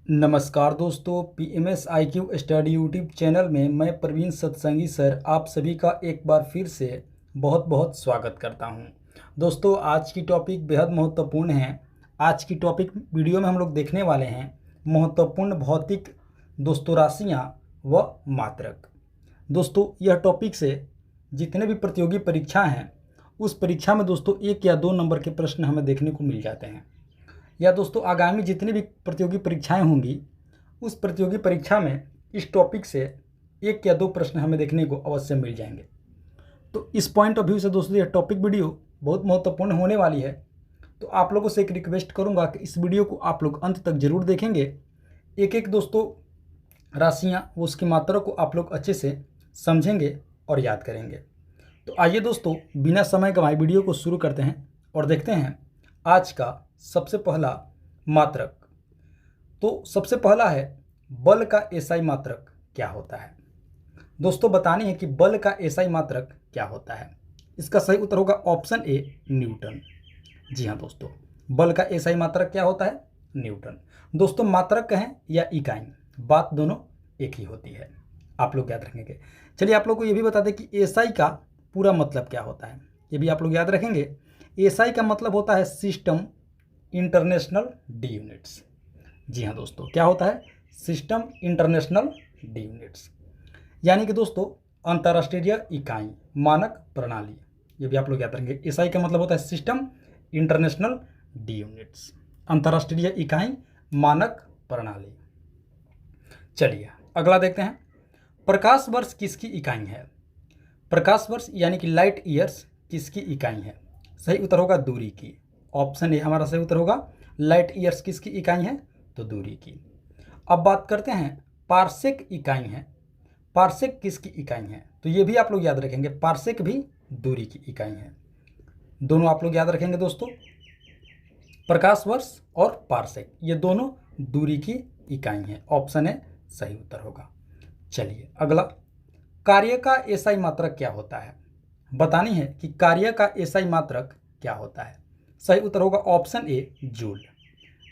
नमस्कार दोस्तों, PMS IQ study YouTube channel में मैं प्रवीण सत्संगी सर आप सभी का एक बार फिर से बहुत बहुत स्वागत करता हूं। दोस्तों, आज की टॉपिक बेहद महत्वपूर्ण है। आज की टॉपिक वीडियो में हम लोग देखने वाले हैं महत्वपूर्ण भौतिक दोस्तों राशियां व मात्रक। दोस्तों, यह टॉपिक से जितने भी प्रतियोगी परीक्षा हैं उस परीक्षा में दोस्तों 1 या 2 नंबर के प्रश्न हमें देखने को मिल जाते हैं, या दोस्तों आगामी जितनी भी प्रतियोगी परीक्षाएं होंगी उस प्रतियोगी परीक्षा में इस टॉपिक से 1 या 2 प्रश्न हमें देखने को अवश्य मिल जाएंगे। तो इस पॉइंट ऑफ व्यू से दोस्तों यह टॉपिक वीडियो बहुत महत्वपूर्ण होने वाली है। तो आप लोगों से एक रिक्वेस्ट करूंगा कि इस वीडियो को आप लोग अंत तक जरूर देखेंगे। एक एक दोस्तों राशियां वो उसकी मात्रा को आप लोग अच्छे से समझेंगे और याद करेंगे। तो आइए दोस्तों, बिना समय गंवाए वीडियो को शुरू करते हैं और देखते हैं आज का सबसे पहला मात्रक। तो सबसे पहला है बल का एसआई मात्रक क्या होता है। दोस्तों, बतानी है कि बल का एसआई मात्रक क्या होता है। इसका सही उत्तर होगा ऑप्शन ए, न्यूटन। जी हाँ दोस्तों, बल का एसआई मात्रक क्या होता है? न्यूटन। दोस्तों, मात्रक कहें या इकाई, बात दोनों एक ही होती है, आप लोग याद रखेंगे। चलिए आप लोग को ये भी बता दें कि एसआई का पूरा मतलब क्या होता है, ये भी आप लोग याद रखेंगे। एसआई का मतलब होता है सिस्टम इंटरनेशनल डी यूनिट्स। जी हाँ दोस्तों, क्या होता है? सिस्टम इंटरनेशनल डी यूनिट्स, यानी कि दोस्तों अंतर्राष्ट्रीय इकाई, मानक प्रणाली। ये भी आप लोग याद रखेंगे। एसआई का मतलब होता है सिस्टम इंटरनेशनल डी यूनिट्स, अंतर्राष्ट्रीय इकाई, मानक प्रणाली। चलिए अगला देखते हैं। प्रकाश वर्ष किसकी इकाई है? प्रकाश वर्ष यानी कि लाइट ईयर्स किसकी इकाई है? सही उत्तर होगा दूरी की। ऑप्शन ए हमारा सही उत्तर होगा। लाइट ईयर्स किसकी इकाई है? तो दूरी की। अब बात करते हैं पार्सेक इकाई है। पार्सेक किसकी इकाई है? तो ये भी आप लोग याद रखेंगे, पार्सेक भी दूरी की इकाई है। दोनों आप लोग याद रखेंगे दोस्तों, प्रकाश वर्ष और पार्सेक ये दोनों दूरी की इकाई हैं। ऑप्शन ए सही उत्तर होगा। चलिए अगला, कार्य का एसआई मात्रक क्या होता है? बतानी है कि कार्य का एसआई मात्रक क्या होता है। सही उत्तर होगा ऑप्शन ए, जूल।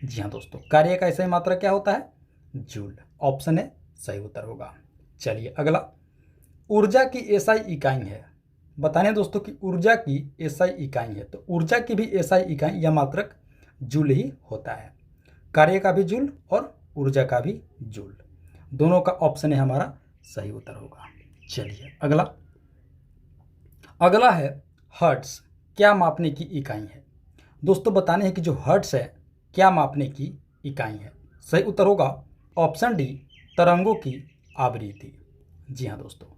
जी हाँ दोस्तों, कार्य का एसआई मात्रक क्या होता है? जूल। ऑप्शन ए सही उत्तर होगा। चलिए अगला, ऊर्जा की एसआई इकाई है। बताने हैं दोस्तों कि ऊर्जा की एसआई इकाई है, तो ऊर्जा की भी एसआई इकाई या मात्रक जूल ही होता है। कार्य का भी जूल और ऊर्जा का भी जूल, दोनों का ऑप्शन है हमारा सही उत्तर होगा। चलिए अगला, अगला है हर्ट्ज क्या मापने की इकाई है। दोस्तों, बताने हैं कि जो हर्ट्ज है क्या मापने की इकाई है। सही उत्तर होगा ऑप्शन डी, तरंगों की आवृत्ति। जी हाँ दोस्तों,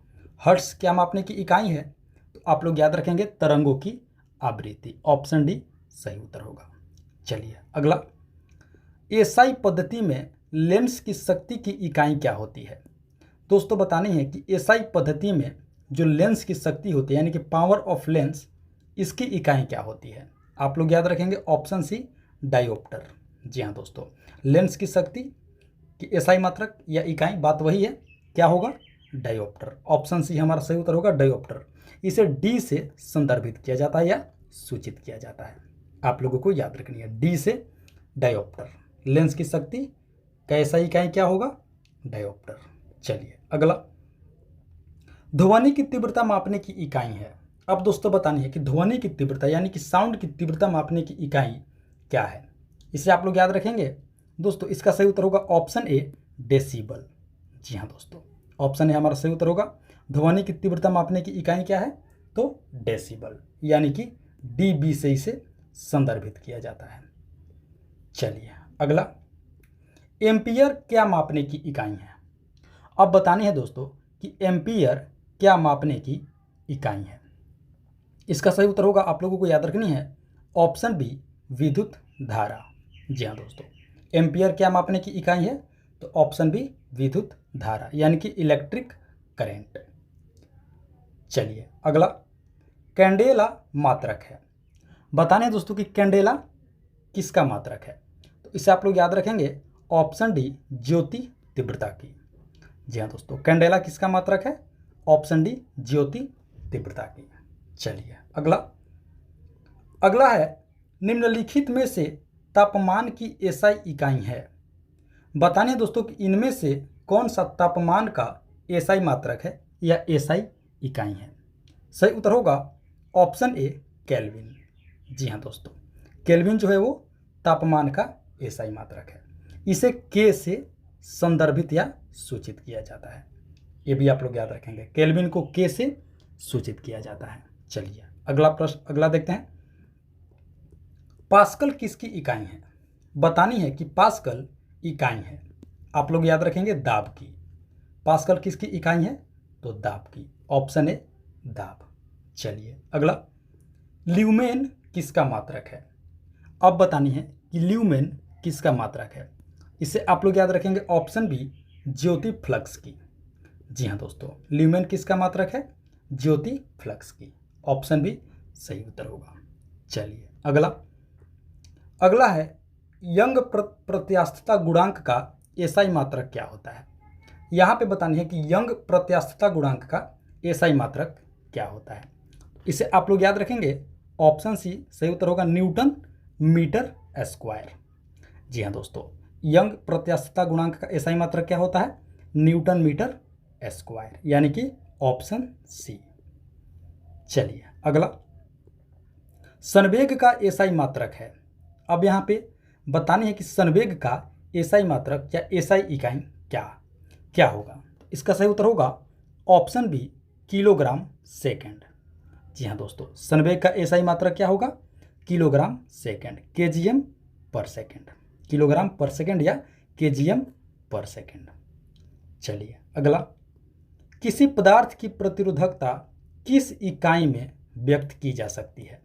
हर्ट्ज क्या मापने की इकाई है? तो आप लोग याद रखेंगे तरंगों की आवृत्ति। ऑप्शन डी सही उत्तर होगा। चलिए अगला, एसआई पद्धति में लेंस की शक्ति की इकाई क्या होती है? दोस्तों, बतानी है कि एसआई पद्धति में जो लेंस की शक्ति होती है यानी कि पावर ऑफ लेंस, इसकी इकाई क्या होती है? आप लोग याद रखेंगे ऑप्शन सी, डायोप्टर। जी हाँ दोस्तों, लेंस की शक्ति की एसआई मात्रक या इकाई बात वही है, क्या होगा? डायोप्टर। ऑप्शन सी हमारा सही उत्तर होगा, डायोप्टर। इसे डी से संदर्भित किया जाता है या सूचित किया जाता है, आप लोगों को याद रखनी है, डी से डायोप्टर। लेंस की शक्ति का एसआई इकाई क्या होगा? डायोप्टर। चलिए अगला, ध्वनि की तीव्रता मापने की इकाई है। अब दोस्तों बतानी है कि ध्वनि की तीव्रता यानी कि साउंड की तीव्रता मापने की इकाई क्या है। इसे आप लोग याद रखेंगे दोस्तों। इसका सही उत्तर होगा ऑप्शन ए, डेसिबल। जी हाँ दोस्तों, ऑप्शन ए हमारा सही उत्तर होगा। ध्वनि की तीव्रता मापने की इकाई क्या है? तो डेसिबल, यानी कि डीबी से इसे संदर्भित किया जाता है। चलिए अगला, एम्पियर क्या मापने की इकाई है। अब बतानी है दोस्तों कि एम्पियर क्या मापने की इकाई है। इसका सही उत्तर होगा, आप लोगों को याद रखनी है, ऑप्शन बी, विद्युत धारा। जी हाँ दोस्तों, एम्पियर क्या मापने की इकाई है? तो ऑप्शन बी, विद्युत धारा, यानी कि इलेक्ट्रिक करंट। चलिए अगला, कैंडेला मात्रक है। बताने दोस्तों कि कैंडेला किसका मात्रक है। तो इसे आप लोग याद रखेंगे ऑप्शन डी, ज्योति तीव्रता की। जी हाँ दोस्तों, कैंडेला किसका मात्रक है? ऑप्शन डी, ज्योति तीव्रता की। चलिए अगला, अगला है निम्नलिखित में से तापमान की एसआई इकाई है। बताने हैं दोस्तों कि इनमें से कौन सा तापमान का एसआई मात्रक है या एसआई इकाई है। सही उत्तर होगा ऑप्शन ए केल्विन। जी हाँ दोस्तों, केल्विन जो है वो तापमान का एसआई मात्रक है। इसे के से संदर्भित या सूचित किया जाता है, ये भी आप लोग याद रखेंगे, केल्विन को के से सूचित किया जाता है। चलिए अगला प्रश्न, अगला देखते हैं। पास्कल किसकी इकाई है। बतानी है कि पास्कल इकाई है, आप लोग याद रखेंगे दाब की। पास्कल किसकी इकाई है, तो दाब की, ऑप्शन ए दाब। चलिए अगला, ल्यूमेन किसका मात्रक है। अब बतानी है कि ल्यूमेन किसका मात्रक है। इसे आप लोग याद रखेंगे ऑप्शन बी ज्योति फ्लक्स की। जी हाँ दोस्तों, ल्यूमेन किसका मात्रक है, ज्योति फ्लक्स की, ऑप्शन बी सही उत्तर होगा। चलिए अगला, अगला है यंग प्रत्यास्थता गुणांक का एसआई मात्रक क्या होता है। यहाँ पे बतानी है कि यंग प्रत्यास्थता गुणांक का एसआई मात्रक क्या होता है। इसे आप लोग याद रखेंगे ऑप्शन सी सही उत्तर होगा न्यूटन मीटर स्क्वायर। जी हाँ दोस्तों, यंग प्रत्यास्थता गुणांक का एसआई मात्रक क्या होता है, न्यूटन मीटर स्क्वायर, यानी कि ऑप्शन सी। चलिए अगला, संवेग का एसआई मात्रक है। अब यहाँ पे बतानी है कि संवेग का एसआई मात्रक या एसआई इकाई क्या क्या होगा। इसका सही उत्तर होगा ऑप्शन बी किलोग्राम सेकेंड। जी हाँ दोस्तों, संवेग का एसआई मात्रक क्या होगा, किलोग्राम सेकेंड, केजीएम पर सेकेंड, किलोग्राम पर सेकेंड या केजीएम पर सेकेंड। चलिए अगला, किसी पदार्थ की प्रतिरोधकता किस इकाई में व्यक्त की जा सकती है।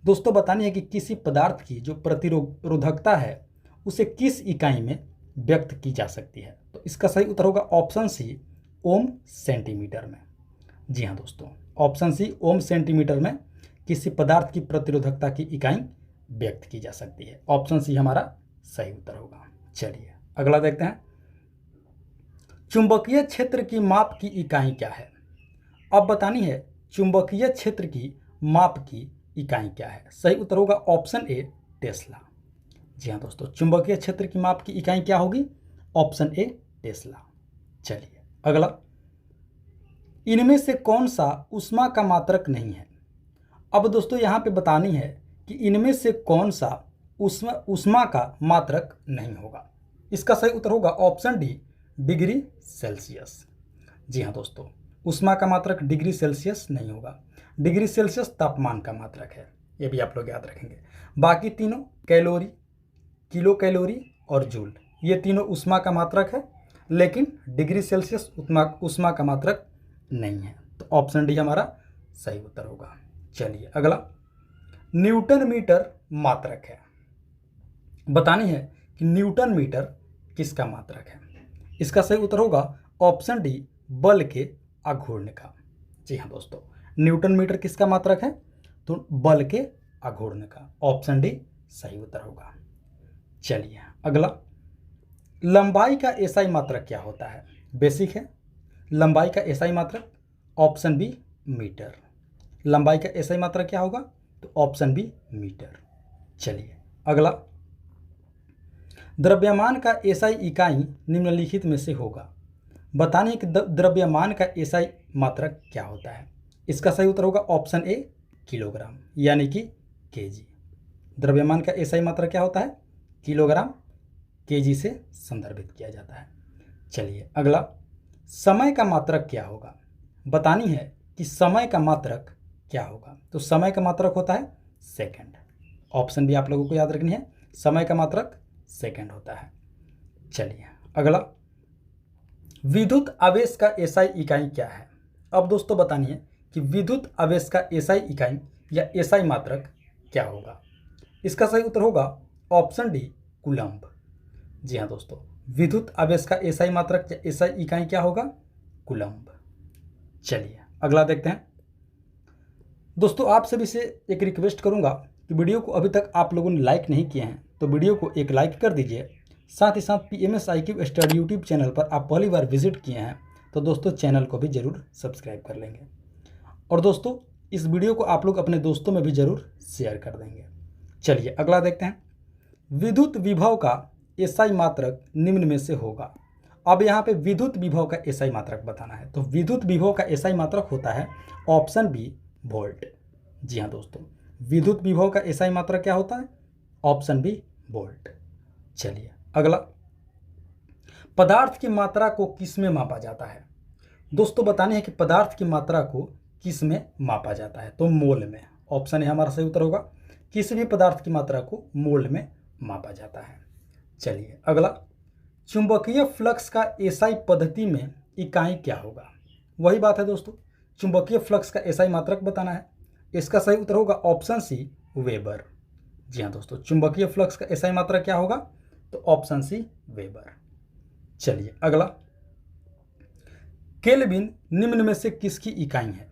दोस्तों बतानी है कि किसी पदार्थ की जो प्रतिरोधकता है उसे किस इकाई में व्यक्त की जा सकती है। तो इसका सही उत्तर होगा ऑप्शन सी ओम सेंटीमीटर में। जी हाँ दोस्तों, ऑप्शन सी ओम सेंटीमीटर में किसी पदार्थ की प्रतिरोधकता की इकाई व्यक्त की जा सकती है, ऑप्शन सी हमारा सही उत्तर होगा। चलिए अगला देखते हैं, चुंबकीय क्षेत्र की माप की इकाई क्या है। अब बतानी है चुंबकीय क्षेत्र की माप की इकाई क्या है। सही उत्तर होगा ऑप्शन ए टेस्ला। जी हाँ दोस्तों, चुंबकीय क्षेत्र की माप की इकाई क्या होगी, ऑप्शन ए टेस्ला। चलिए अगला, इनमें से कौन सा ऊष्मा का मात्रक नहीं है। अब दोस्तों यहाँ पे बतानी है कि इनमें से कौन सा ऊष्मा का मात्रक नहीं होगा। इसका सही उत्तर होगा ऑप्शन डी डिग्री सेल्सियस। जी हाँ दोस्तों, ऊष्मा का मात्रक डिग्री सेल्सियस नहीं होगा, डिग्री सेल्सियस तापमान का मात्रक है, ये भी आप लोग याद रखेंगे। बाकी तीनों कैलोरी, किलो कैलोरी और जूल, ये तीनों ऊष्मा का मात्रक है, लेकिन डिग्री सेल्सियस ऊष्मा का मात्रक नहीं है, तो ऑप्शन डी हमारा सही उत्तर होगा। चलिए अगला, न्यूटन मीटर मात्रक है। बतानी है कि न्यूटन मीटर किसका मात्रक है। इसका सही उत्तर होगा ऑप्शन डी बल के आघूर्ण का। जी हाँ दोस्तों, न्यूटन मीटर किसका मात्रक है, तो बल के आघूर्ण का, ऑप्शन डी सही उत्तर होगा। चलिए अगला, लंबाई का एसआई मात्रक क्या होता है। बेसिक है, लंबाई का एसआई मात्रक ऑप्शन बी मीटर। लंबाई का एसआई मात्रक क्या होगा, तो ऑप्शन बी मीटर। चलिए अगला, द्रव्यमान का एसआई इकाई निम्नलिखित में से होगा। बताने कि द्रव्यमान का एसआई मात्रक क्या होता है। इसका सही उत्तर होगा ऑप्शन ए किलोग्राम, यानी कि केजी। द्रव्यमान का एसआई मात्रक क्या होता है, किलोग्राम, केजी से संदर्भित किया जाता है। चलिए अगला, समय का मात्रक क्या होगा। बतानी है कि समय का मात्रक क्या होगा, तो समय का मात्रक होता है सेकंड। ऑप्शन भी आप लोगों को याद रखनी है, समय का मात्रक सेकंड होता है। चलिए अगला, विद्युत आवेश का एसआई इकाई क्या है। अब दोस्तों बतानी है कि विद्युत आवेश का एसआई इकाई या एसआई मात्रक क्या होगा। इसका सही उत्तर होगा ऑप्शन डी कूलम्ब। जी हाँ दोस्तों, विद्युत आवेश का एसआई मात्रक या एसआई इकाई क्या होगा, कूलम्ब। चलिए अगला देखते हैं। दोस्तों आप सभी से एक रिक्वेस्ट करूंगा कि वीडियो को अभी तक आप लोगों ने लाइक नहीं किए हैं तो वीडियो को एक लाइक कर दीजिए। साथ ही साथ PMS IQ study YouTube channel पर आप पहली बार विजिट किए हैं तो दोस्तों चैनल को भी ज़रूर सब्सक्राइब कर लेंगे। और दोस्तों इस वीडियो को आप लोग अपने दोस्तों में भी ज़रूर शेयर कर देंगे। चलिए अगला देखते हैं। विद्युत विभव का एसआई मात्रक निम्न में से होगा। अब यहाँ पे विद्युत विभव का एसआई मात्रक बताना है। तो विद्युत विभव का एसआई मात्रक होता है ऑप्शन बी वोल्ट। जी हाँ दोस्तों, विद्युत विभव का एसआई मात्रक क्या होता है? Option B volt. चलिए अगला, पदार्थ की मात्रा को किस में मापा जाता है? दोस्तों बताने है कि पदार्थ की मात्रा को किस में मापा जाता है? तो मोल में। ऑप्शन है हमारा सही उत्तर होगा। किसी भी पदार्थ की मात्रा को मोल में मापा जाता है। चलिए अगला, चुंबकीय फ्लक्स का एसआई पद्धति में इकाई क्या होगा? वही बात है दोस्तों, चुंबकीय फ्लक्स का एसआई मात्रक बताना है। इसका सही उत्तर होगा ऑप्शन सी वेबर। जी हाँ दोस्तों, चुंबकीय फ्लक्स का एसआई मात्रक क्या होगा? तो ऑप्शन सी वेबर। चलिए अगला, केल्विन निम्न में से किसकी इकाई है?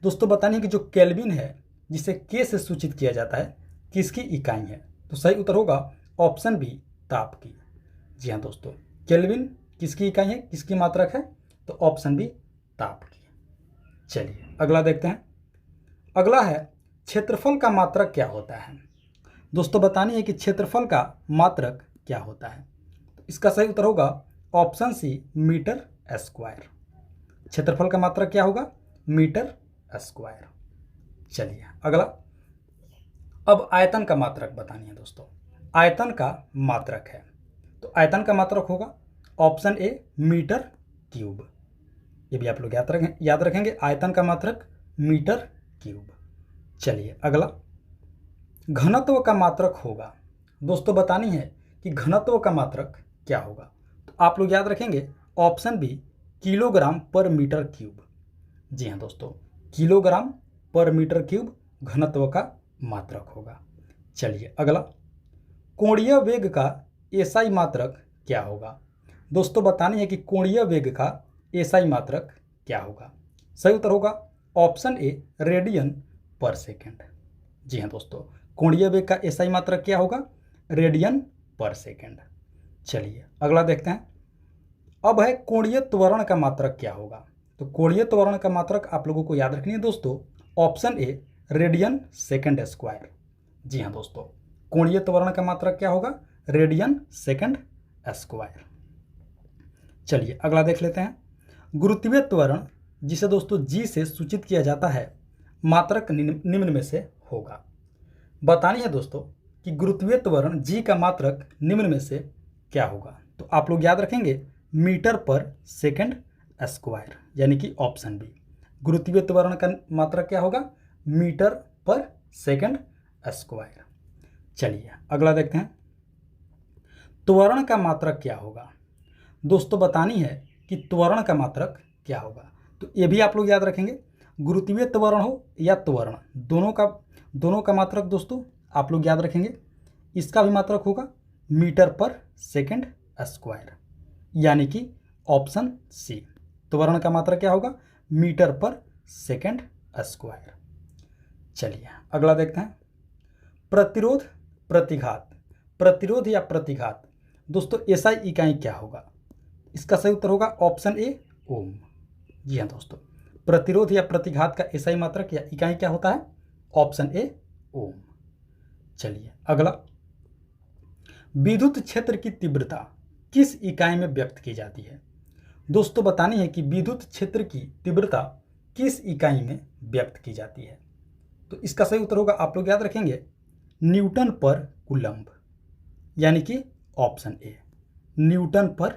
दोस्तों बताने है कि जो केल्विन है, जिसे के से सूचित किया जाता है, किसकी इकाई है? तो सही उत्तर होगा ऑप्शन बी ताप की। जी हाँ दोस्तों, केल्विन किसकी इकाई है, किसकी मात्रक है? तो ऑप्शन बी ताप की। चलिए अगला देखते हैं। अगला है, क्षेत्रफल का मात्रक क्या होता है? दोस्तों बतानी है कि क्षेत्रफल का मात्रक क्या होता है? तो इसका सही उत्तर होगा ऑप्शन सी मीटर स्क्वायर। क्षेत्रफल का मात्रक क्या होगा? Metre square. चलिए अगला, अब आयतन का मात्रक बतानी है दोस्तों। आयतन का मात्रक है, तो आयतन का मात्रक होगा ऑप्शन ए मीटर क्यूब। ये भी आप लोग याद रखेंगे, आयतन का मात्रक मीटर क्यूब। चलिए अगला, घनत्व का मात्रक होगा। दोस्तों बतानी है कि घनत्व का मात्रक क्या होगा? तो आप लोग याद रखेंगे ऑप्शन बी किलोग्राम पर मीटर क्यूब। जी हाँ दोस्तों, किलोग्राम पर मीटर क्यूब घनत्व का मात्रक होगा। चलिए अगला, कोणीय वेग का एसआई मात्रक क्या होगा? दोस्तों बतानी है कि कोणीय वेग का एसआई मात्रक क्या होगा? सही उत्तर होगा ऑप्शन ए रेडियन पर सेकेंड। जी हाँ दोस्तों, कोणीय वेग का एसआई मात्रक क्या होगा? रेडियन पर सेकेंड। चलिए अगला देखते हैं। अब है कोणीय त्वरण का मात्रक क्या होगा? तो कोणीय त्वरण का मात्रक आप लोगों को याद रखनी है दोस्तों, option A radian second square. जी हाँ दोस्तों, कोणीय त्वरण का मात्रक क्या होगा? Radian second square. चलिए अगला देख लेते हैं। गुरुत्वीय त्वरण, जिसे दोस्तों जी से सूचित किया जाता है, मात्रक निम्न में से होगा। बतानी है दोस्तों कि गुरुत्वीय त्वरण जी का मात्रक निम्न में से क्या होगा? तो आप लोग याद रखेंगे मीटर पर सेकेंड स्क्वायर, यानी कि ऑप्शन बी। गुरुत्वीय त्वरण का मात्रक क्या होगा? मीटर पर सेकेंड स्क्वायर। चलिए अगला देखते हैं। त्वरण का मात्रक क्या होगा? दोस्तों बतानी है कि त्वरण का मात्रक क्या होगा। तो ये भी आप लोग याद रखेंगे, गुरुत्वीय त्वरण हो या त्वरण, दोनों का मात्रक दोस्तों आप लोग याद रखेंगे। इसका भी मात्रक होगा मीटर पर सेकेंड स्क्वायर, यानी कि ऑप्शन सी। त्वरण का मात्रक क्या होगा? मीटर पर सेकेंड स्क्वायर। चलिए अगला देखते हैं। प्रतिरोध प्रतिघात, प्रतिरोध या प्रतिघात, दोस्तों एसआई इकाई क्या होगा? इसका सही उत्तर होगा ऑप्शन ए ओम। जी हाँ दोस्तों, प्रतिरोध या प्रतिघात का एसआई मात्रक या इकाई क्या होता है? ऑप्शन ए ओम। चलिए अगला, विद्युत क्षेत्र की तीव्रता किस इकाई में व्यक्त की जाती है? दोस्तों बतानी है कि विद्युत क्षेत्र की तीव्रता किस इकाई में व्यक्त की जाती है? तो इसका सही उत्तर होगा, आप लोग याद रखेंगे, न्यूटन पर कूलम्ब, यानी कि ऑप्शन ए न्यूटन पर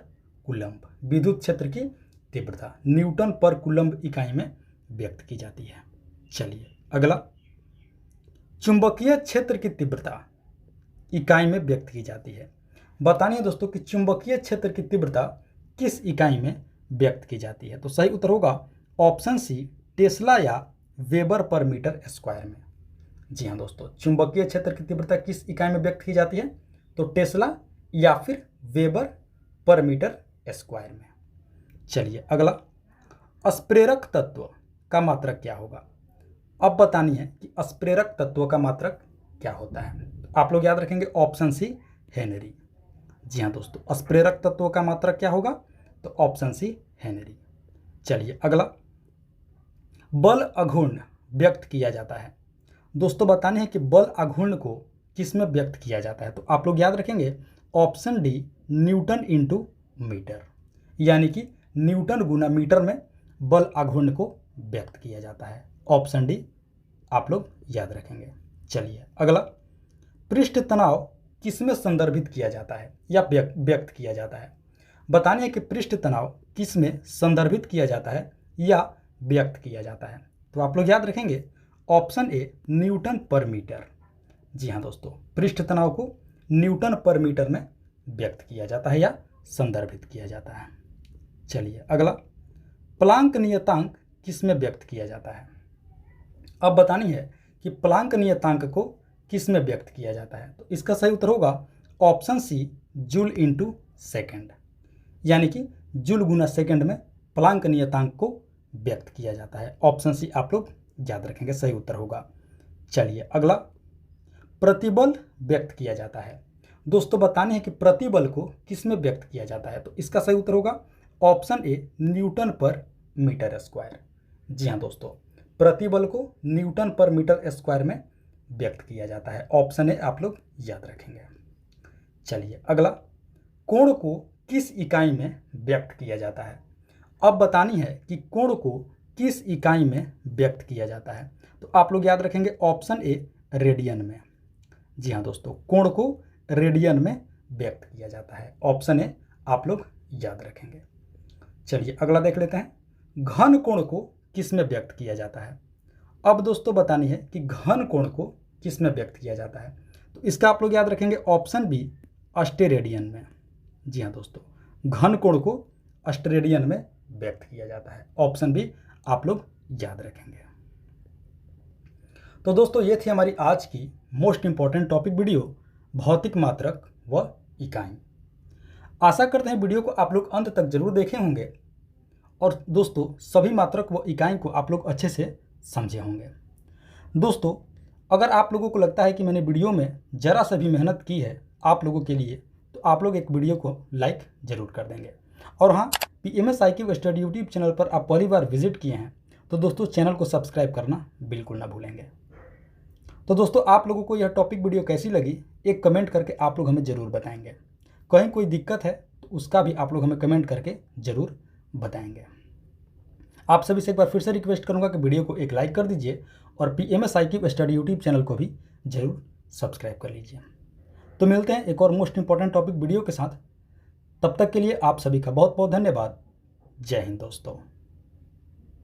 कूलम्ब। विद्युत क्षेत्र की तीव्रता न्यूटन पर कूलम्ब इकाई में व्यक्त की जाती है। चलिए अगला, चुंबकीय क्षेत्र की तीव्रता इकाई में व्यक्त की जाती है। बतानी है दोस्तों कि चुंबकीय क्षेत्र की तीव्रता किस इकाई में व्यक्त की जाती है? तो सही उत्तर होगा ऑप्शन सी टेस्ला या वेबर पर मीटर स्क्वायर में। जी हाँ दोस्तों, चुंबकीय क्षेत्र की तीव्रता किस इकाई में व्यक्त की जाती है? तो टेस्ला या फिर वेबर पर मीटर स्क्वायर में। चलिए अगला, स्प्रेरक तत्व का मात्रक क्या होगा? अब बतानी है कि स्प्रेरक तत्व का मात्रक क्या होता है? आप लोग याद रखेंगे ऑप्शन सी हेनरी। जी हाँ दोस्तों, स्प्रेरक तत्व का मात्रक क्या होगा? तो ऑप्शन सी हेनरी। चलिए अगला, बल अघूर्ण व्यक्त किया जाता है। दोस्तों बताने है कि बल अघूर्ण को किस में व्यक्त किया जाता है? तो आप लोग याद रखेंगे option D newton into metre, यानी कि न्यूटन गुना मीटर में बल आघूर्ण को व्यक्त किया जाता है। ऑप्शन डी आप लोग याद रखेंगे। चलिए अगला, पृष्ठ तनाव किसमें संदर्भित किया जाता है या व्यक्त किया जाता है? बतानी है कि पृष्ठ तनाव किसमें संदर्भित किया जाता है या व्यक्त किया जाता है। तो आप लोग याद रखेंगे ऑप्शन ए न्यूटन पर मीटर। जी हाँ दोस्तों, पृष्ठ तनाव को न्यूटन पर मीटर में व्यक्त किया जाता है या संदर्भित किया जाता है। चलिए अगला, प्लांक नियतांक किसमें व्यक्त किया जाता है? अब बतानी है कि प्लांक नियतांक को किसमें व्यक्त किया जाता है। तो इसका सही उत्तर होगा option C joule into second, यानी कि जूल गुना सेकेंड में प्लांक नियतांक को व्यक्त किया जाता है। ऑप्शन सी आप लोग याद रखेंगे, सही उत्तर होगा। चलिए अगला, प्रतिबल व्यक्त किया जाता है। दोस्तों बतानी है कि प्रतिबल को किसमें व्यक्त किया जाता है। तो इसका सही उत्तर होगा ऑप्शन ए न्यूटन पर मीटर स्क्वायर। जी हाँ दोस्तों, प्रतिबल को न्यूटन पर मीटर स्क्वायर में व्यक्त किया जाता है। ऑप्शन ए आप लोग याद रखेंगे। चलिए अगला, कोण को किस इकाई में व्यक्त किया जाता है? अब बतानी है कि कोण को किस इकाई में व्यक्त किया जाता है। तो आप लोग याद रखेंगे ऑप्शन ए रेडियन में। जी हाँ दोस्तों, कोण को रेडियन में व्यक्त किया जाता है। ऑप्शन ए आप लोग याद रखेंगे। चलिए अगला देख लेते हैं, घन कोण को किस में व्यक्त किया जाता है? अब दोस्तों बतानी है कि घन कोण को किस में व्यक्त किया जाता है। तो इसका आप लोग याद रखेंगे ऑप्शन बी अस्टेरेडियन में। जी हाँ दोस्तों, घन कोण को अस्टेरेडियन में व्यक्त किया जाता है। ऑप्शन बी आप लोग याद रखेंगे। तो दोस्तों ये थी हमारी आज की मोस्ट इंपॉर्टेंट टॉपिक वीडियो, भौतिक मात्रक व इकाई। आशा करते हैं वीडियो को आप लोग अंत तक जरूर देखे होंगे और दोस्तों सभी मात्रक व इकाई को आप लोग अच्छे से समझे होंगे। दोस्तों अगर आप लोगों को लगता है कि मैंने वीडियो में ज़रा सा भी मेहनत की है आप लोगों के लिए, तो आप लोग एक वीडियो को लाइक ज़रूर कर देंगे। और हाँ, PMS IQ study YouTube channel पर आप पहली बार विजिट किए हैं तो दोस्तों चैनल को सब्सक्राइब करना बिल्कुल ना भूलेंगे। तो दोस्तों आप लोगों को यह टॉपिक वीडियो कैसी लगी एक कमेंट करके आप लोग हमें ज़रूर बताएंगे। कहीं कोई दिक्कत है तो उसका भी आप लोग हमें कमेंट करके ज़रूर बताएंगे। आप सभी से एक बार फिर से रिक्वेस्ट करूंगा कि वीडियो को एक लाइक कर दीजिए और PMS IQ study YouTube channel को भी ज़रूर सब्सक्राइब कर लीजिए। तो मिलते हैं एक और मोस्ट इंपॉर्टेंट टॉपिक वीडियो के साथ। तब तक के लिए आप सभी का बहुत बहुत धन्यवाद। जय हिंद दोस्तों।